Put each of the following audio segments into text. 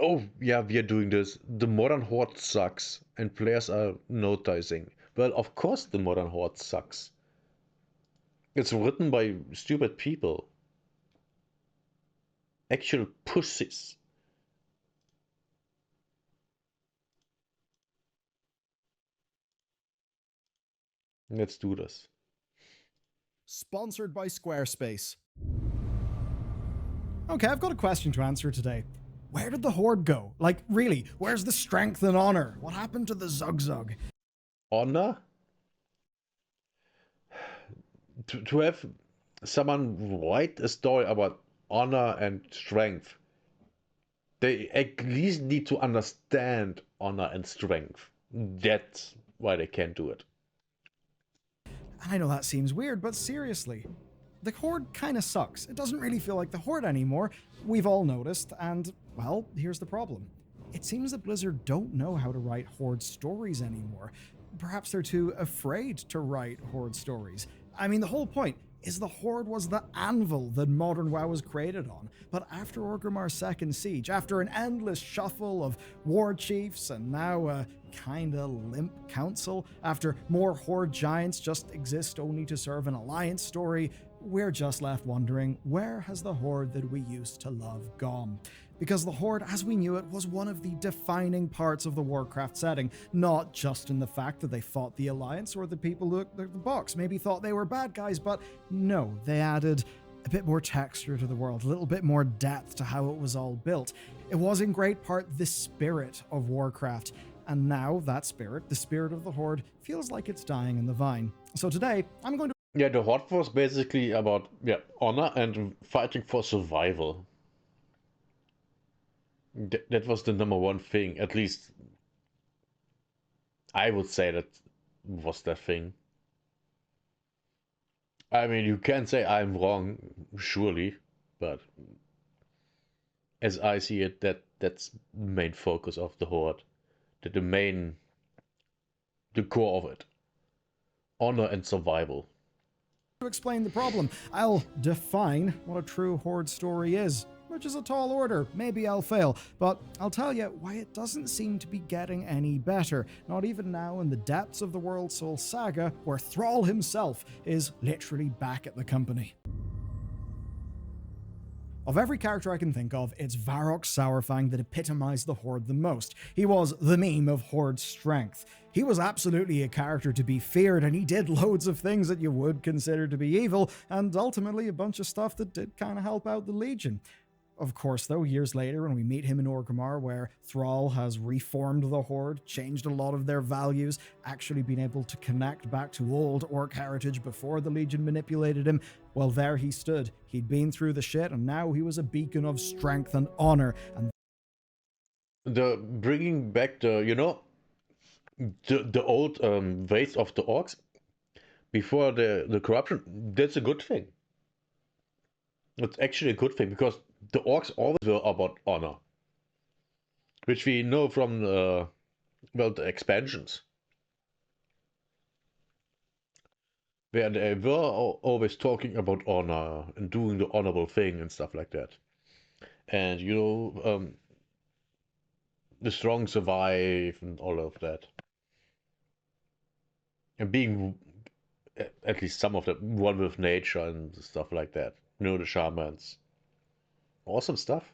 Oh, yeah, we are doing this. The Modern Horde sucks, and players are noticing. Well, of course the Modern Horde sucks. It's written by stupid people. Actual pussies. Let's do this. Sponsored by Squarespace. Okay, I've got a question to answer today. Where did the Horde go? Like, really, where's the strength and honor? What happened to the Zug? Honor? To have someone write a story about honor and strength, they at least need to understand honor and strength. That's why they can't do it. I know that seems weird, but seriously, the Horde kinda sucks. It doesn't really feel like the Horde anymore. We've all noticed, and, well, here's the problem. It seems that Blizzard don't know how to write Horde stories anymore. Perhaps they're too afraid to write Horde stories. I mean, the whole point is the Horde was the anvil that modern WoW was created on. But after Orgrimmar's second siege, after an endless shuffle of war chiefs and now a kinda limp council, after more Horde giants just exist only to serve an alliance story, we're just left wondering, where has the Horde that we used to love gone? Because the Horde, as we knew it, was one of the defining parts of the Warcraft setting, not just in the fact that they fought the Alliance or the people who looked at the box maybe thought they were bad guys, but no, they added a bit more texture to the world, a little bit more depth to how it was all built. It was in great part the spirit of Warcraft, and now that spirit, the spirit of the Horde, feels like it's dying in the vine. So today, I'm going to... Yeah, the Horde was basically about honor and fighting for survival. That was the number one thing. At least I would say that was that thing. I mean, you can say I'm wrong, surely, but as I see it, that's the main focus of the Horde. The core of it. Honor and survival. explain the problem. I'll define what a true Horde story is, which is a tall order. Maybe I'll fail, but I'll tell you why it doesn't seem to be getting any better. Not even now in the depths of the World Soul Saga, where Thrall himself is literally back at the company. Of every character I can think of, it's Varrock Sourfang that epitomized the Horde the most. He was the meme of Horde strength. He was absolutely a character to be feared, and he did loads of things that you would consider to be evil, and ultimately a bunch of stuff that did kind of help out the Legion. Of course, though, years later, when we meet him in Orgrimmar, where Thrall has reformed the Horde, changed a lot of their values, actually been able to connect back to old Orc heritage before the Legion manipulated him, well, there he stood. He'd been through the shit, and now he was a beacon of strength and honor. And the bringing back the old ways of the orcs before the corruption, that's a good thing. It's actually a good thing because the orcs always were about honor, which we know from the expansions, where they were always talking about honor and doing the honorable thing and stuff like that. And the strong survive and all of that, and being at least some of them one with nature and stuff like that. The shamans, awesome stuff.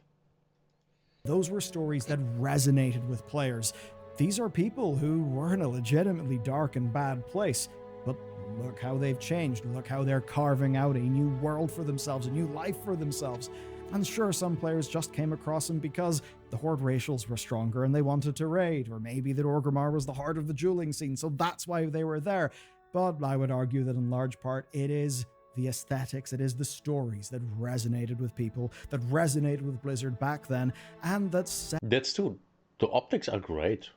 those were stories that resonated with players. These are people who were in a legitimately dark and bad place, but look how they've changed. Look how they're carving out a new world for themselves, a new life for themselves. And sure, some players just came across them because the Horde racials were stronger and they wanted to raid, or maybe that Orgrimmar was the heart of the dueling scene, so that's why they were there. But I would argue that in large part it is the aesthetics, it is the stories that resonated with people, that resonated with Blizzard back then, and That's true. The optics are great.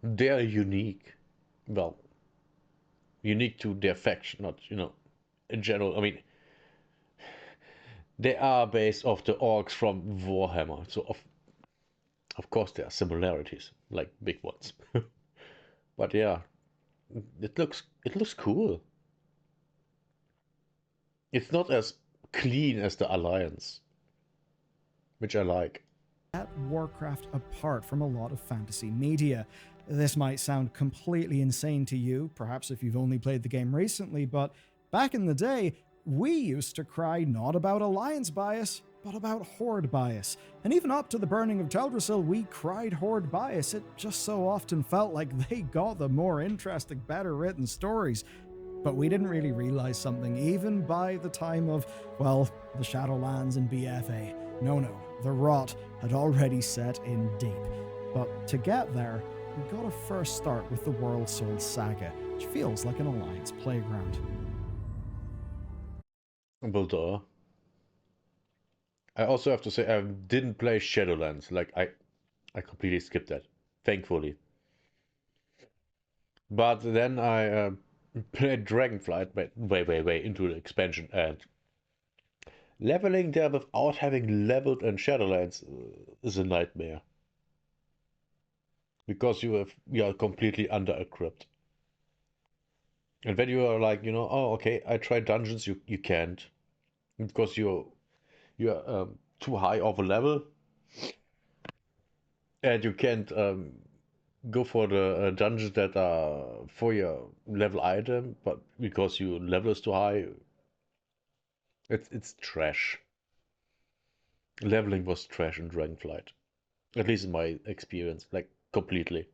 They are unique. Well, unique to their faction, not, in general. I mean, they are based off the orcs from Warhammer, so of course there are similarities, like big ones. But yeah, it looks cool. It's not as clean as the Alliance, which I like. set Warcraft apart from a lot of fantasy media. This might sound completely insane to you, perhaps if you've only played the game recently, but back in the day, we used to cry not about alliance bias, but about horde bias. And even up to the burning of Teldrassil, we cried horde bias. It just so often felt like they got the more interesting, better written stories. But we didn't really realize something even by the time of, well, the Shadowlands and BFA. No, the rot had already set in deep. But to get there, we gotta first start with the World Soul Saga, which feels like an alliance playground. Well, duh. I also have to say I didn't play Shadowlands. Like I completely skipped that, thankfully. But then I played Dragonflight way into the expansion, and leveling there without having leveled in Shadowlands is a nightmare. Because you are completely under-equipped. And when you are like, oh, okay, I tried dungeons, you can't. Because you're too high of a level. And you can't go for the dungeons that are for your level item, but because your level is too high, it's trash. Leveling was trash in Dragonflight. At least in my experience, like completely.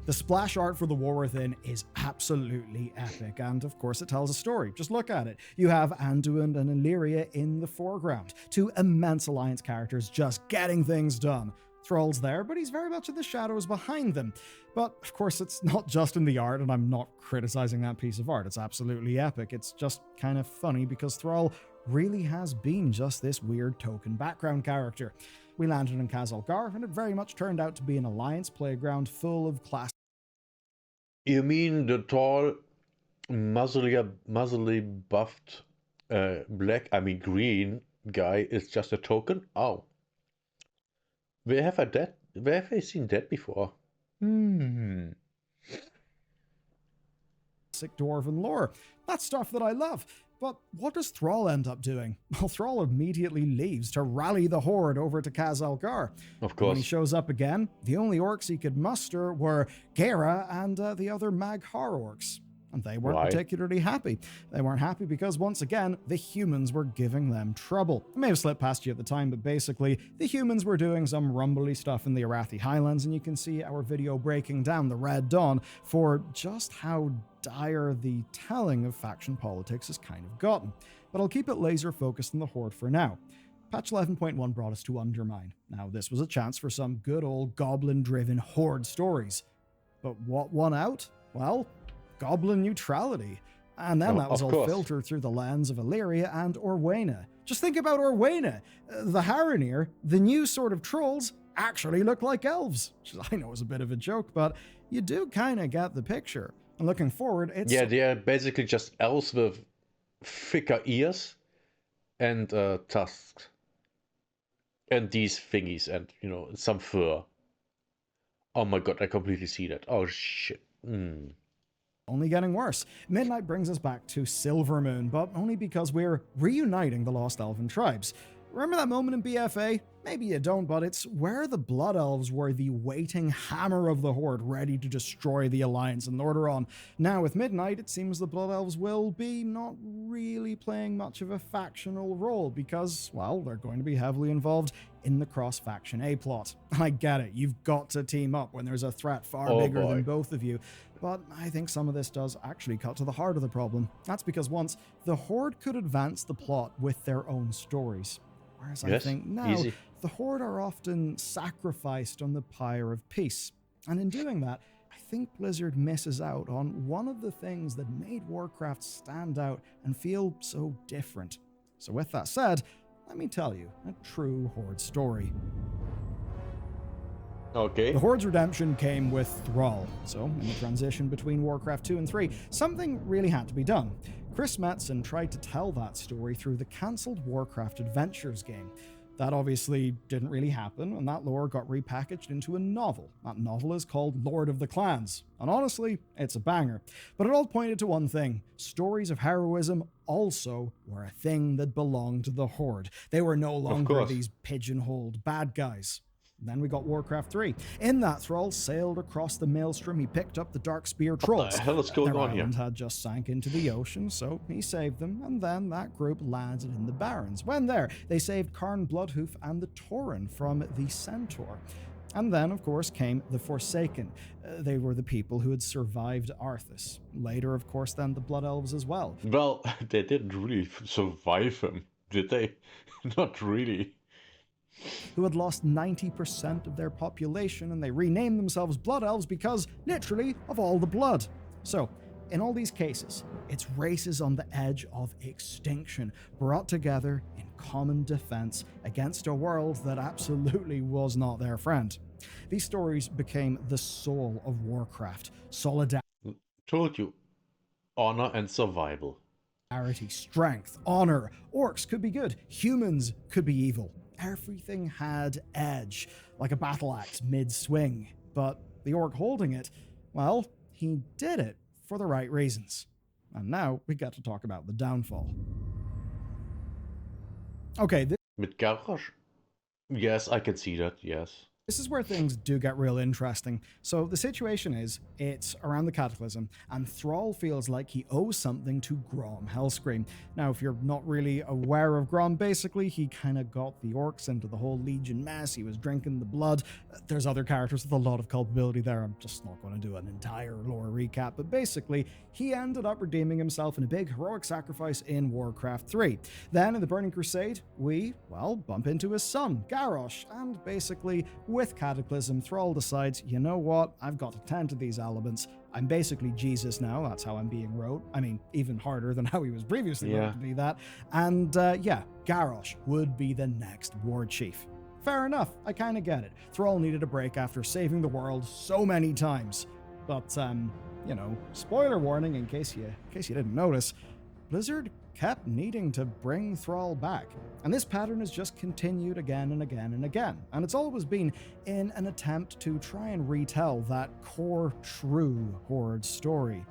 The splash art for The War Within is absolutely epic, and of course it tells a story. Just look at it. You have Anduin and Illyria in the foreground, two immense alliance characters just getting things done. Thrall's there, but he's very much in the shadows behind them. But of course it's not just in the art, and I'm not criticizing that piece of art. It's absolutely epic. It's just kind of funny because Thrall really has been just this weird token background character. We landed in Khazalgar, and it very much turned out to be an alliance playground full of class. You mean the tall, muzzly buffed, green guy is just a token? Oh. Where have I seen that before? Classic dwarven lore. That's stuff that I love. But what does Thrall end up doing? Well, Thrall immediately leaves to rally the Horde over to Khazalgar. Of course. When he shows up again, the only orcs he could muster were Gera and the other Maghar orcs. And they weren't particularly happy. They weren't happy because, once again, the humans were giving them trouble. It may have slipped past you at the time, but basically, the humans were doing some rumbly stuff in the Arathi Highlands, and you can see our video breaking down the Red Dawn for just how dire the telling of faction politics has kind of gotten. But I'll keep it laser focused on the Horde for now. Patch 11.1 brought us to Undermine. Now, this was a chance for some good old goblin-driven Horde stories. But what won out? Well, goblin neutrality. And then that was all filtered through the lens of Illyria and Orwena. Just think about Orwena. The Haranir, the new sort of trolls, actually look like elves. Which I know is a bit of a joke, but you do kind of get the picture. And looking forward, it's... Yeah, they are basically just elves with thicker ears and tusks. And these thingies and, some fur. Oh my god, I completely see that. Oh shit. Only getting worse. Midnight brings us back to Silvermoon, but only because we're reuniting the Lost Elven tribes. Remember that moment in BFA? Maybe you don't, but it's where the Blood Elves were the waiting hammer of the Horde, ready to destroy the Alliance and Lordaeron. Now with Midnight, it seems the Blood Elves will be not really playing much of a factional role because, well, they're going to be heavily involved in the cross-faction A-plot. I get it, you've got to team up when there's a threat far bigger than both of you. But I think some of this does actually cut to the heart of the problem. That's because once, the Horde could advance the plot with their own stories. Whereas I think now, the Horde are often sacrificed on the pyre of peace. And in doing that, I think Blizzard misses out on one of the things that made Warcraft stand out and feel so different. So with that said, let me tell you a true Horde story. Okay. The Horde's redemption came with Thrall, so in the transition between Warcraft 2 and 3, something really had to be done. Chris Metzen tried to tell that story through the cancelled Warcraft Adventures game. That obviously didn't really happen, and that lore got repackaged into a novel. That novel is called Lord of the Clans, and honestly, it's a banger. But it all pointed to one thing: stories of heroism also were a thing that belonged to the Horde. They were no Of longer course. these pigeonholed bad guys. Then we got Warcraft 3. In that, Thrall sailed across the Maelstrom. He picked up the Darkspear What the trolls. hell is going Their on here? island had just sank into the ocean, so he saved them, and then that group landed in the Barrens. When there, they saved Karn Bloodhoof and the Tauren from the Centaur. And then, of course, came the Forsaken. They were the people who had survived Arthas. Later, of course, then the Blood Elves as well. Well, they didn't really survive him, did they? Not really. Who had lost 90% of their population, and they renamed themselves Blood Elves because, literally, of all the blood. So, in all these cases, it's races on the edge of extinction, brought together in common defense against a world that absolutely was not their friend. These stories became the soul of Warcraft: solidarity, Told you. Honor and survival. strength, honor. Orcs could be good, humans could be evil. Everything had edge, like a battle axe mid-swing. But the orc holding it, well, he did it for the right reasons. And now we get to talk about the downfall. Okay, Mit Garrosh? Yes, I can see that, yes. this is where things do get real interesting. So the situation is, it's around the Cataclysm, and Thrall feels like he owes something to Grom Hellscream. Now, if you're not really aware of Grom, basically, he kind of got the orcs into the whole Legion mess. He was drinking the blood. There's other characters with a lot of culpability there. I'm just not going to do an entire lore recap, but basically, he ended up redeeming himself in a big heroic sacrifice in Warcraft 3. Then, in the Burning Crusade, we, well, bump into his son, Garrosh, and basically, with Cataclysm, Thrall decides, you know what, I've got to tend to these elements. I'm basically Jesus now, that's how I'm being wrote. I mean, even harder than how he was previously wrote to be that. And yeah, Garrosh would be the next war chief. Fair enough, I kind of get it. Thrall needed a break after saving the world so many times. But, you know, spoiler warning in case you didn't notice, Blizzard kept needing to bring Thrall back. And this pattern has just continued again and again and again. And it's always been in an attempt to try and retell that core, true Horde story.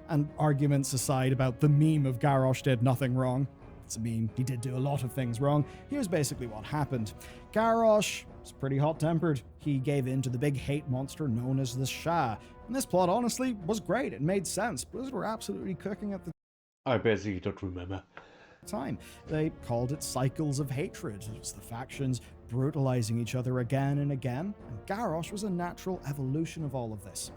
And arguments aside about the meme of Garrosh did nothing wrong. It's a meme, he did do a lot of things wrong. Here's basically what happened. Garrosh was pretty hot-tempered. He gave in to the big hate monster known as the Shah. And this plot honestly was great, it made sense. Blizzard were absolutely cooking at the I basically don't remember. time. They called it cycles of hatred. It was the factions brutalizing each other again and again, and Garrosh was a natural evolution of all of this.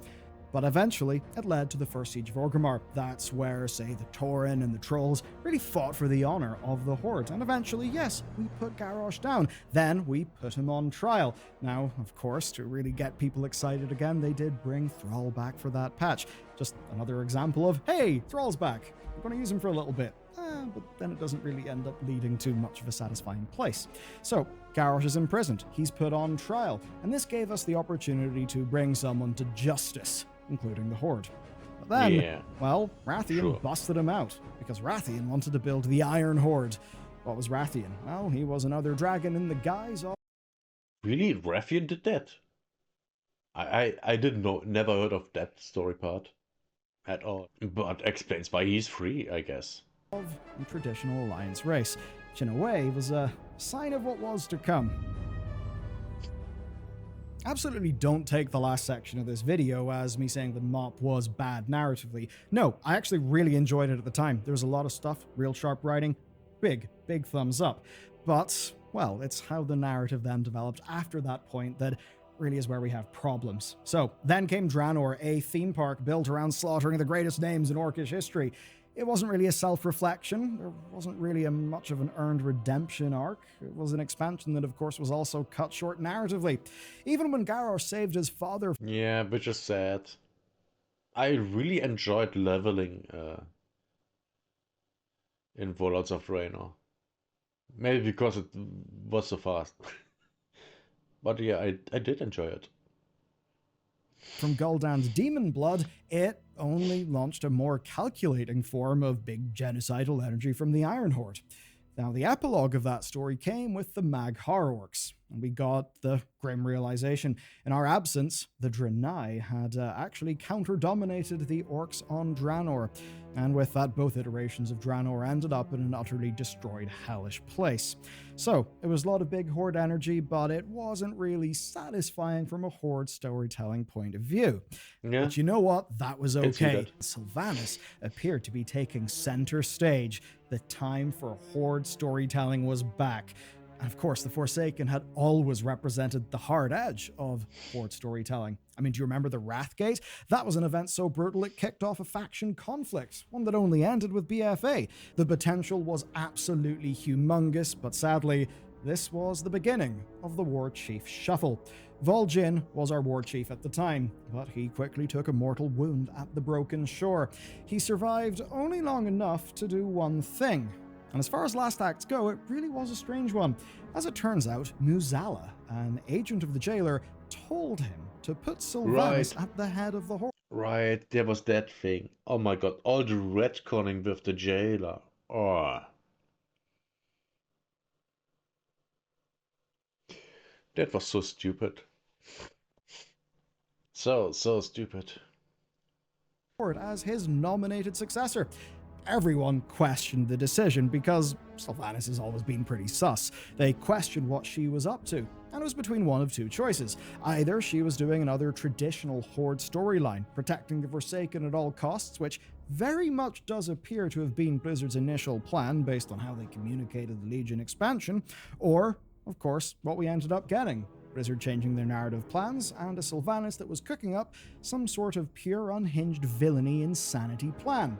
But eventually, it led to the First Siege of Orgrimmar. That's where, say, the Tauren and the Trolls really fought for the honor of the Horde. And eventually, yes, we put Garrosh down. Then we put him on trial. Now, of course, to really get people excited again, they did bring Thrall back for that patch. Just another example of, hey, Thrall's back. We're going to use him for a little bit. But then it doesn't really end up leading to much of a satisfying place. So, Garrosh is imprisoned. He's put on trial. And this gave us the opportunity to bring someone to justice, including the Horde. But then, well, Rathian busted him out, because Rathian wanted to build the Iron Horde. What was Rathian? Well, he was another dragon in the guise of... Really? Rathian did that? I didn't know, never heard of that story part at all. But explains why he's free, I guess. Of a traditional Alliance race, which in a way was a sign of what was to come. Absolutely don't take the last section of this video as me saying that MoP was bad narratively. No, I actually really enjoyed it at the time. There was a lot of stuff, real sharp writing, big thumbs up. But, well, it's how the narrative then developed after that point that really is where we have problems. So, then came Draenor, a theme park built around slaughtering the greatest names in Orcish history. It wasn't really a self-reflection. There wasn't really much of an earned redemption arc. It was an expansion that, of course, was also cut short narratively. Even when Garrosh saved his father... Yeah, which is sad. I really enjoyed leveling in Warlords of Draenor. Maybe because it was so fast. But yeah, I did enjoy it. From Gul'dan's demon blood, it only launched a more calculating form of big genocidal energy from the Iron Horde. Now, the epilogue of that story came with the Mag Orcs, and we got the grim realization. In our absence, the Draenei had actually counter-dominated the Orcs on Draenor, and with that, both iterations of Draenor ended up in an utterly destroyed, hellish place. So, it was a lot of big Horde energy, but it wasn't really satisfying from a Horde storytelling point of view. Yeah, But you know what? That was can see okay. that. Sylvanas appeared to be taking center stage. The time for Horde storytelling was back. And of course, the Forsaken had always represented the hard edge of Horde storytelling. I mean, do you remember the Wrathgate? That was an event so brutal it kicked off a faction conflict, one that only ended with BFA. The potential was absolutely humongous, but sadly, this was the beginning of the War Chief Shuffle. Vol'jin was our war chief at the time, but he quickly took a mortal wound at the Broken Shore. He survived only long enough to do one thing. And as far as last acts go, it really was a strange one. As it turns out, Muzala, an agent of the jailer, told him to put Sylvanas Right, at the head of the Horde. right, there was that thing. Oh my god, all the retconning with the jailer. Oh, that was so stupid. So stupid. As his nominated successor. Everyone questioned the decision because Sylvanas has always been pretty sus. They questioned what she was up to, and it was between one of two choices. Either she was doing another traditional Horde storyline, protecting the Forsaken at all costs, which very much does appear to have been Blizzard's initial plan based on how they communicated the Legion expansion, or, of course, what we ended up getting. Blizzard changing their narrative plans, and a Sylvanas that was cooking up some sort of pure unhinged villainy insanity plan.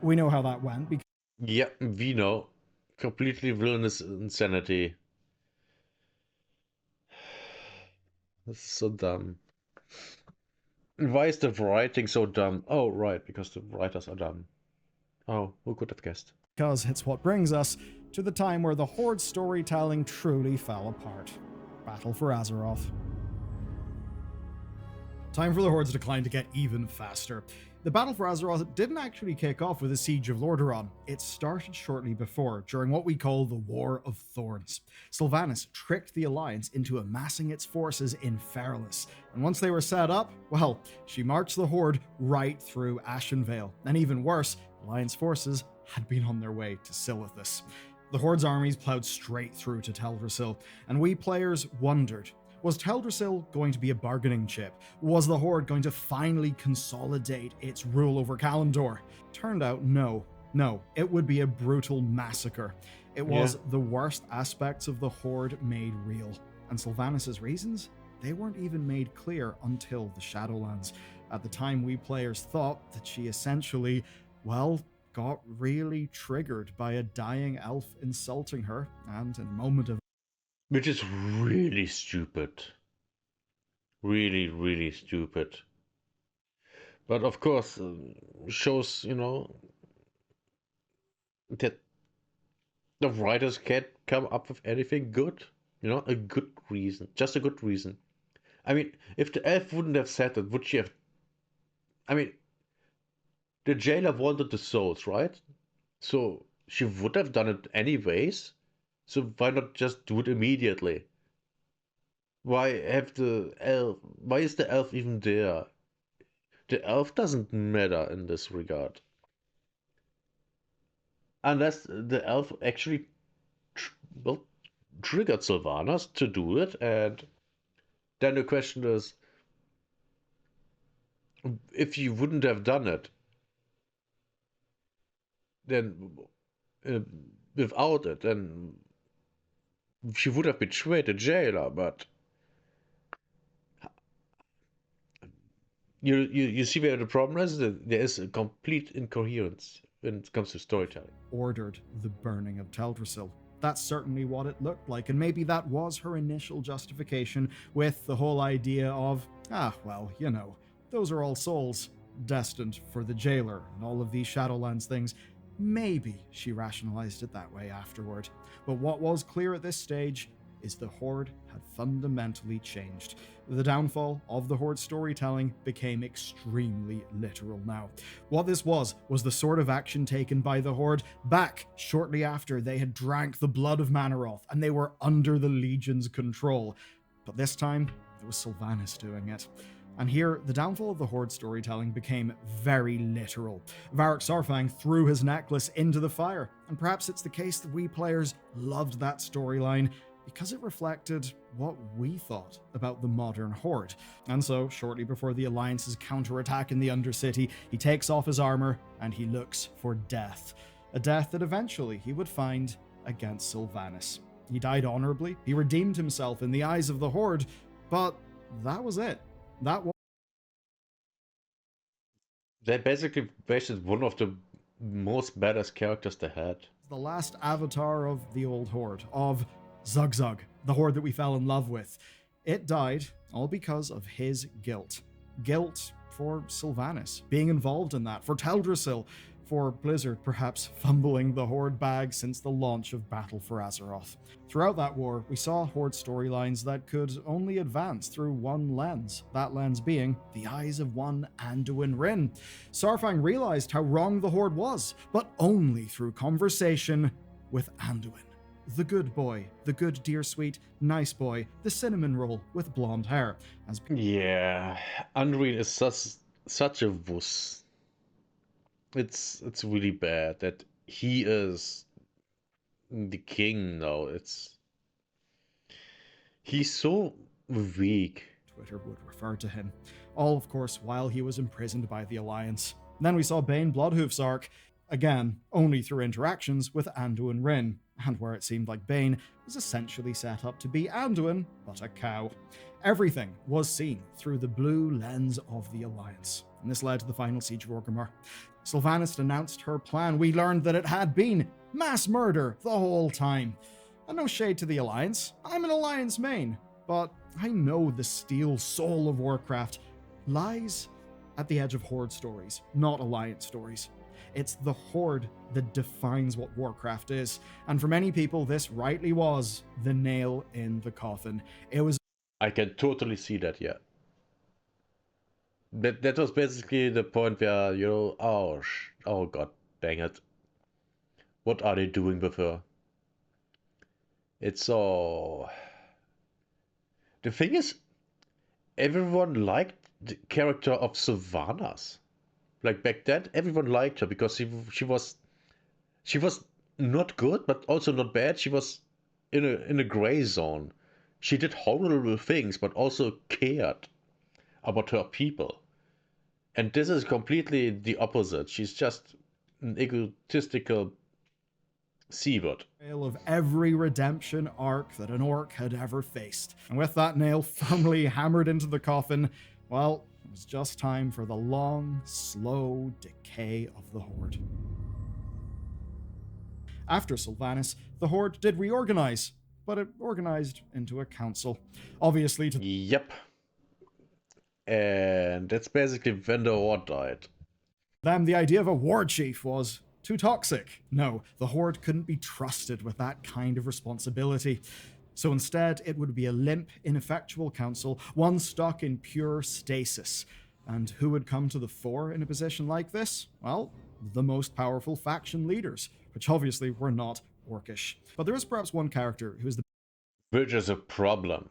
We know how that went because Yeah, we know. Completely villainous insanity. This is so dumb. Why is the writing so dumb? Oh, right, because the writers are dumb. Oh, who could have guessed? it's what brings us to the time where the Horde storytelling truly fell apart. Battle for Azeroth. Time for the Horde's decline to get even faster. The Battle for Azeroth didn't actually kick off with the Siege of Lordaeron. It started shortly before, during what we call the War of Thorns. Sylvanas tricked the Alliance into amassing its forces in Feralus, and once they were set up, well, she marched the Horde right through Ashenvale. And even worse, Alliance forces had been on their way to Silithus. The Horde's armies plowed straight through to Teldrassil, and we players wondered, was Teldrassil going to be a bargaining chip? Was the Horde going to finally consolidate its rule over Kalimdor? Turned out no. No, it would be a brutal massacre. It was the worst aspects of the Horde made real. And Sylvanas' reasons? They weren't even made clear until the Shadowlands. At the time, we players thought that she essentially, well, got really triggered by a dying elf insulting her, and in a moment of Which is really stupid. Really, really stupid. But of course, shows, that the writers can't come up with anything good. A good reason. Just a good reason. I mean, if the elf wouldn't have said that, would she have. I mean, the jailer wanted the souls, right? So she would have done it anyways. So why not just do it immediately? Why have the elf? Why is the elf even there? The elf doesn't matter in this regard. Unless the elf actually tr well, triggered Sylvanas to do it, and then the question is, if you wouldn't have done it, then uh, without it, then she would have betrayed the jailer, but you see where the problem is? There is a complete incoherence when it comes to storytelling. ordered the burning of Teldrassil. That's certainly what it looked like, and maybe that was her initial justification with the whole idea of, those are all souls destined for the jailer and all of these Shadowlands things. Maybe she rationalized it that way afterward. But what was clear at this stage is the Horde had fundamentally changed. The downfall of the Horde storytelling became extremely literal now. What this was the sort of action taken by the Horde back shortly after they had drank the blood of Manaroth and they were under the Legion's control. But this time, it was Sylvanas doing it. And here, the downfall of the Horde storytelling became very literal. Varric Sarfang threw his necklace into the fire, and perhaps it's the case that we players loved that storyline because it reflected what we thought about the modern Horde. And so, shortly before the Alliance's counterattack in the Undercity, he takes off his armor and he looks for death. A death that eventually he would find against Sylvanas. He died honorably, he redeemed himself in the eyes of the Horde, but that was it. They basically wasted one of the most badass characters they had. The last avatar of the old Horde, of Zug, the Horde that we fell in love with. It died all because of his guilt. Guilt for Sylvanas being involved in that, for Teldrassil, for Blizzard perhaps fumbling the Horde bag since the launch of Battle for Azeroth. Throughout that war, we saw Horde storylines that could only advance through one lens, that lens being the eyes of one Anduin Wrynn. Sarfang realized how wrong the Horde was, but only through conversation with Anduin. The good boy, the good dear sweet nice boy, the cinnamon roll with blonde hair. Yeah, Anduin is such a wuss. It's really bad that he is the king now. He's so weak. Twitter would refer to him. All, of course, while he was imprisoned by the Alliance. Then we saw Bane Bloodhoof's arc, again, only through interactions with Anduin Wrynn, and where it seemed like Bane was essentially set up to be Anduin, but a cow. Everything was seen through the blue lens of the Alliance, and this led to the final siege of Orgrimmar. Sylvanas announced her plan. We learned that it had been mass murder the whole time. And no shade to the Alliance. I'm an Alliance main, but I know the steel soul of Warcraft lies at the edge of Horde stories, not Alliance stories. It's the Horde that defines what Warcraft is, and for many people, this rightly was the nail in the coffin. It was. I can totally see that, yeah. That was basically the point where, oh god, dang it. What are they doing with her? It's so... The thing is, everyone liked the character of Sylvanas. Like back then, everyone liked her because she was not good, but also not bad. She was in a gray zone. She did horrible things, but also cared about her people. And this is completely the opposite. She's just an egotistical seabird. Of every redemption arc that an orc had ever faced. And with that nail firmly hammered into the coffin, well, it was just time for the long, slow decay of the Horde. After Sylvanas, the Horde did reorganize, but it organized into a council. Obviously to... Yep. And that's basically when the Horde died. Them, the idea of a war chief was too toxic. No, the Horde couldn't be trusted with that kind of responsibility. So instead, it would be a limp, ineffectual council, one stuck in pure stasis. And who would come to the fore in a position like this? Well, the most powerful faction leaders, which obviously were not orcish. But there is perhaps one character who is the... Which is a problem.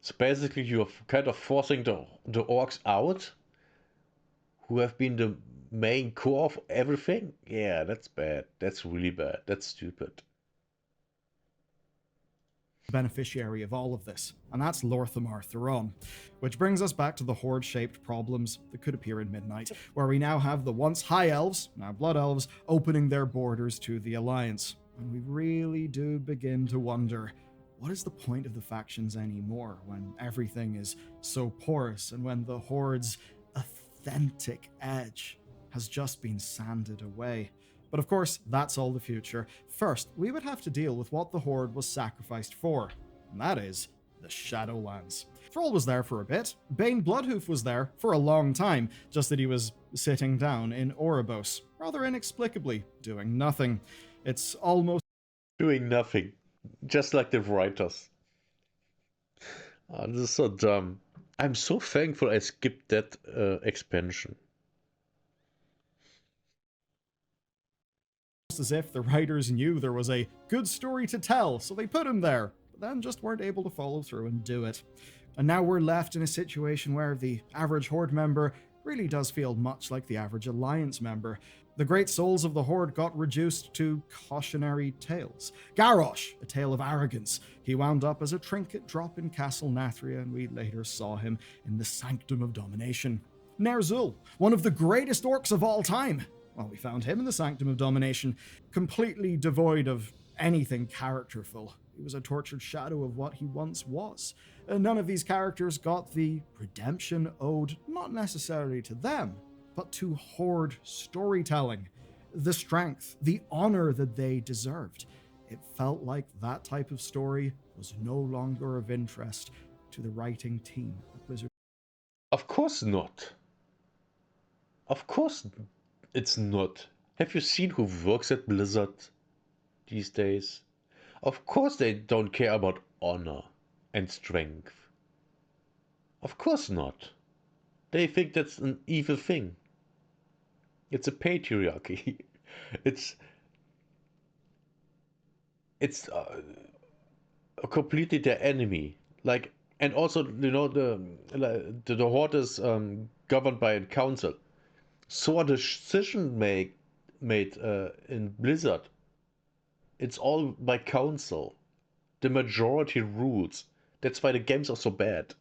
So basically you're kind of forcing the orcs out, who have been the main core of everything. Yeah, that's bad. That's really bad. That's stupid. Beneficiary of all of this, and that's Lorthamar Thuron. Which brings us back to the Horde-shaped problems that could appear in Midnight, where we now have the once High Elves, now Blood Elves, opening their borders to the Alliance. And we really do begin to wonder, what is the point of the factions anymore when everything is so porous and when the Horde's authentic edge has just been sanded away? But of course, that's all the future. First, we would have to deal with what the Horde was sacrificed for, and that is the Shadowlands. Thrall was there for a bit. Bane Bloodhoof was there for a long time, just that he was sitting down in Oribos, rather inexplicably, doing nothing. It's almost... Doing nothing. Just like the writers. This is so dumb. I'm so thankful I skipped that expansion. As if the writers knew there was a good story to tell, so they put him there, but then just weren't able to follow through and do it. And now we're left in a situation where the average Horde member really does feel much like the average Alliance member. The great souls of the Horde got reduced to cautionary tales. Garrosh, a tale of arrogance. He wound up as a trinket drop in Castle Nathria, and we later saw him in the Sanctum of Domination. Ner'zhul, one of the greatest orcs of all time. Well, we found him in the Sanctum of Domination, completely devoid of anything characterful. He was a tortured shadow of what he once was. None of these characters got the redemption owed not necessarily to them, but to Horde storytelling. The strength, the honor that they deserved. It felt like that type of story was no longer of interest to the writing team at Blizzard. Of course not. Of course it's not. Have you seen who works at Blizzard these days? Of course they don't care about honor and strength. Of course not. They think that's an evil thing. It's a patriarchy. it's it's completely their enemy. Like, and also, the Horde is governed by a council. So a decision made in Blizzard. It's all by council. The majority rules. That's why the games are so bad.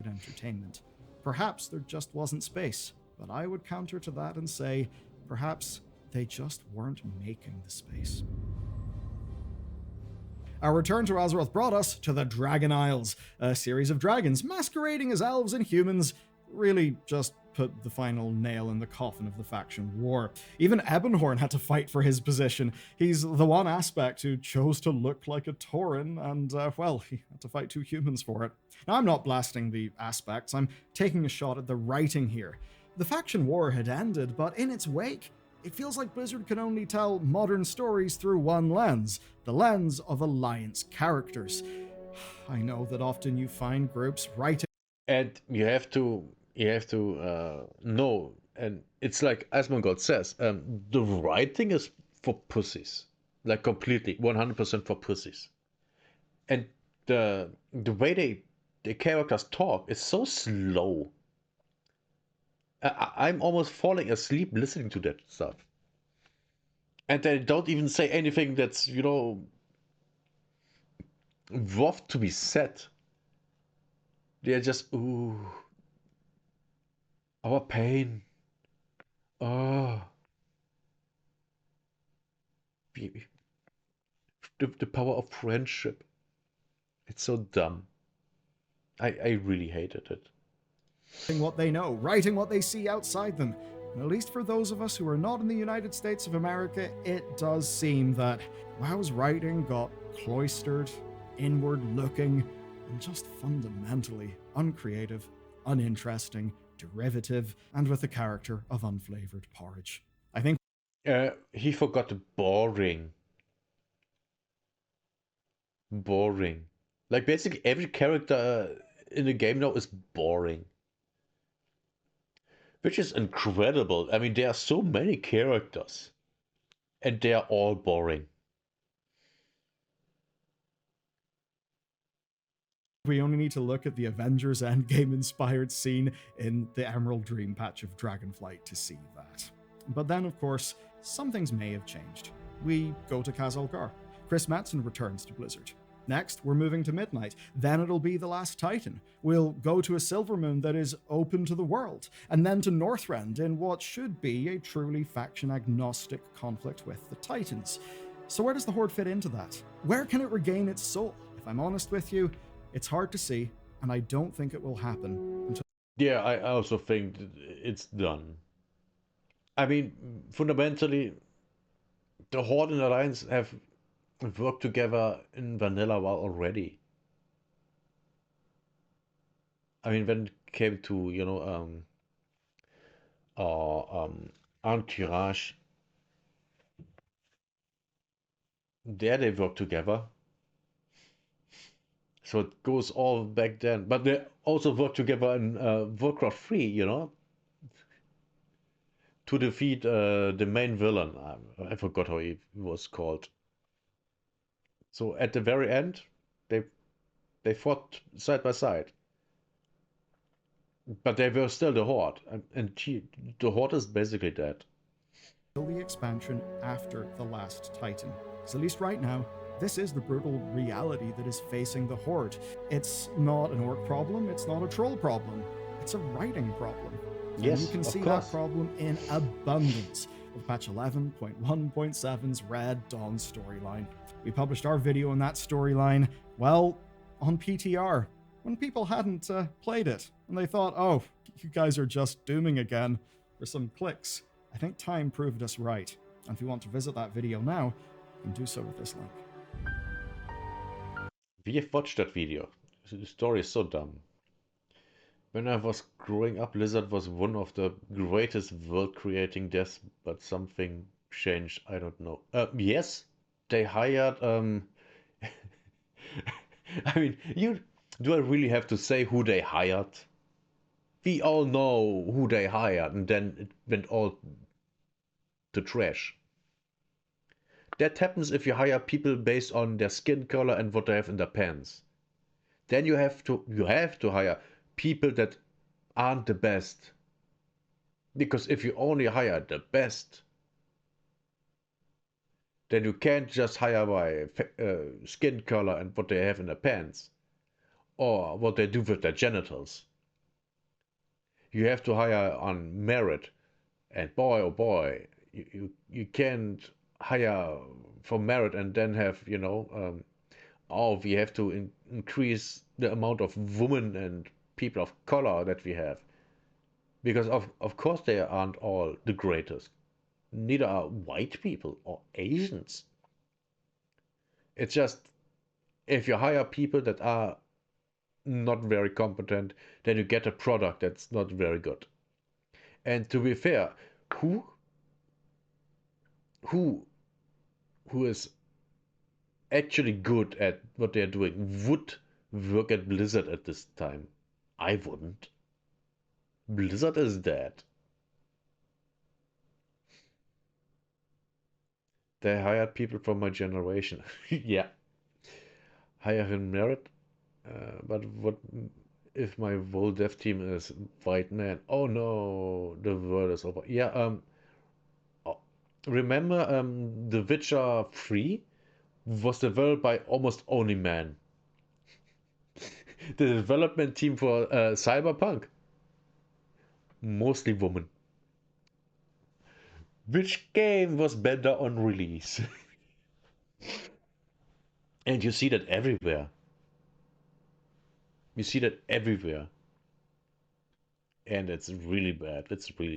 Entertainment. Perhaps there just wasn't space, but I would counter to that and say perhaps they just weren't making the space. Our return to Azeroth brought us to the Dragon Isles, a series of dragons masquerading as elves and humans, really just put the final nail in the coffin of the faction war. Even Ebonhorn had to fight for his position. He's the one aspect who chose to look like a Tauren, and, well, he had to fight two humans for it. Now, I'm not blasting the aspects, I'm taking a shot at the writing here. The faction war had ended, but in its wake, it feels like Blizzard can only tell modern stories through one lens, the lens of Alliance characters. I know that often you find groups writing. And you have to know, and it's like Asmongold says, the writing is for pussies, like completely 100% for pussies. And the way the characters talk is so slow. I'm almost falling asleep listening to that stuff. And they don't even say anything that's, worth to be said. They're just, ooh, our pain. Oh, the power of friendship. It's so dumb. I really hated it. What they know, writing what they see outside them. And at least for those of us who are not in the United States of America, it does seem that WoW's writing got cloistered, inward looking, and just fundamentally uncreative, uninteresting, derivative, and with a character of unflavored porridge. I think He forgot the boring. Boring. Like basically every character in the game now is boring. Which is incredible. I mean, there are so many characters. And they are all boring. we only need to look at the Avengers Endgame inspired scene in the Emerald Dream patch of Dragonflight to see that. But then, of course, some things may have changed. We go to Khazalgar. Chris Metzen returns to Blizzard. Next, we're moving to Midnight. Then it'll be the Last Titan. We'll go to a Silvermoon that is open to the world, and then to Northrend in what should be a truly faction-agnostic conflict with the Titans. So where does the Horde fit into that? Where can it regain its soul? If I'm honest with you, it's hard to see, and I don't think it will happen until... Yeah, I also think it's done. I mean, fundamentally, the Horde and Alliance have worked together in Vanilla WoW already. I mean, when it came to, Antirage, There they work together. So it goes all back then. But they also work together in Warcraft 3, to defeat the main villain. I forgot how he was called. So at the very end, they they fought side by side. But they were still the Horde. The Horde is basically dead. The expansion after the last Titan. Because at least right now, this is the brutal reality that is facing the Horde. It's not an orc problem, it's not a troll problem, it's a writing problem. And you Yes, can of see that course. problem in abundance with patch 11.1.7's Red Dawn storyline. We published our video on that storyline, well, on PTR, when people hadn't played it, and they thought, oh, you guys are just dooming again for some clicks. I think time proved us right, and if you want to visit that video now, you can do so with this link. We have watched that video. The story is so dumb. When I was growing up, Blizzard was one of the greatest world-creating devs, but something changed. I don't know. Yes, they hired. I mean, you do I really have to say who they hired? We all know who they hired, and then it went all to trash. That happens if you hire people based on their skin color and what they have in their pants. Then you have to hire people that aren't the best. Because if you only hire the best, then you can't just hire by skin color and what they have in their pants or what they do with their genitals. You have to hire on merit, and boy oh boy, you can't hire for merit and then have oh, we have to increase the amount of women and people of color that we have, because of course they aren't all the greatest. Neither are white people or Asians. It's just, if you hire people that are not very competent, then you get a product that's not very good. And to be fair, who who who is actually good at what they're doing would work at Blizzard at this time? I wouldn't. Blizzard is dead. They hired people from my generation. Yeah, hire in merit. But what if my whole dev team is white man? Oh no, the world is over. Yeah, oh, remember The Witcher 3 was developed by almost only men. The development team for Cyberpunk, mostly women. Which game was better on release? And you see that everywhere. You see that everywhere. And it's really bad. It's really